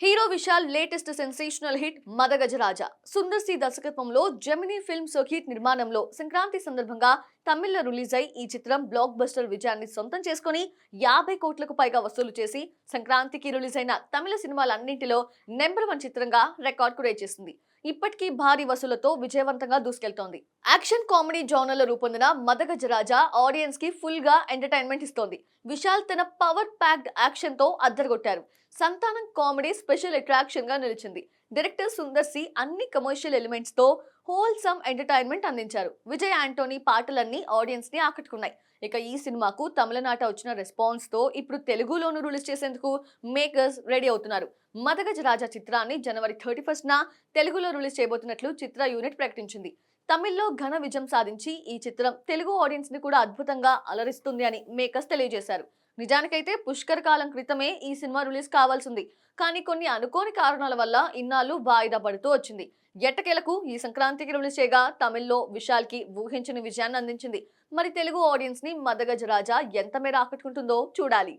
Hero Vishal latest sensational hit Madagajaraja Sundar C దర్శకత్వంలో Gemini film circuit నిర్మాణంలో సంక్రాంతి సందర్భంగా తమిళ్లో రిలీజ్ అయి ఈ చిత్రం బ్లాక్ బస్టర్ విజయాన్ని సొంతం చేసుకుని 50 కోట్లకు పైగా వసూలు చేసి సంక్రాంతికి రిలీజ్ అయిన తమిళ సినిమాలన్నింటిలో నెంబర్ 1 చిత్రంగా రికార్డ్ క్రియేట్ చేసింది. ఇప్పటికీ భారీ వసూలతో విజయవంతంగా దూసుకెళ్తోంది. యాక్షన్ కామెడీ జోనర్లో రూపొందిన మదగజరాజా ఆడియన్స్ కి ఫుల్ గా ఎంటర్టైన్మెంట్ ఇస్తోంది. విశాల్ తన పవర్ ప్యాక్డ్ యాక్షన్ తో అద్దరగొట్టారు. సంతానం కామెడీ స్పెషల్ అట్రాక్షన్ గా నిలిచింది. డైరెక్టర్ సుందర్ సి అన్ని కమర్షియల్ ఎలిమెంట్స్ తో హోల్సమ్ ఎంటర్టైన్మెంట్ అందించారు. విజయ్ యాంటోనీ పాటలన్నీ ఆడియన్స్ ని ఆకట్టుకున్నాయి. ఇక ఈ సినిమాకు తమిళనాట వచ్చిన రెస్పాన్స్ తో ఇప్పుడు తెలుగులోనూ రిలీజ్ చేసేందుకు మేకర్స్ రెడీ అవుతున్నారు. మదగజ రాజా చిత్రాన్ని జనవరి 31న తెలుగులో రిలీజ్ చేయబోతున్నట్లు చిత్ర యూనిట్ ప్రకటించింది. తమిళ్లో ఘన విజయం సాధించి ఈ చిత్రం తెలుగు ఆడియన్స్ ని కూడా అద్భుతంగా అలరిస్తుంది అని మేకర్స్ తెలియజేశారు. నిజానికైతే పుష్కర కాలం క్రితమే ఈ సినిమా రిలీజ్ కావాల్సింది. కానీ కొన్ని అనుకోని కారణాల వల్ల ఇన్నాళ్ళు వాయిదా పడుతూ వచ్చింది. ఎట్టకేలకు ఈ సంక్రాంతికి రిలీజ్ చేయగా తమిళ్లో విశాల్ కి ఊహించని విజయాన్ని అందించింది. మరి తెలుగు ఆడియన్స్ ని మదగజ రాజా ఎంత మేర ఆకట్టుకుంటుందో చూడాలి.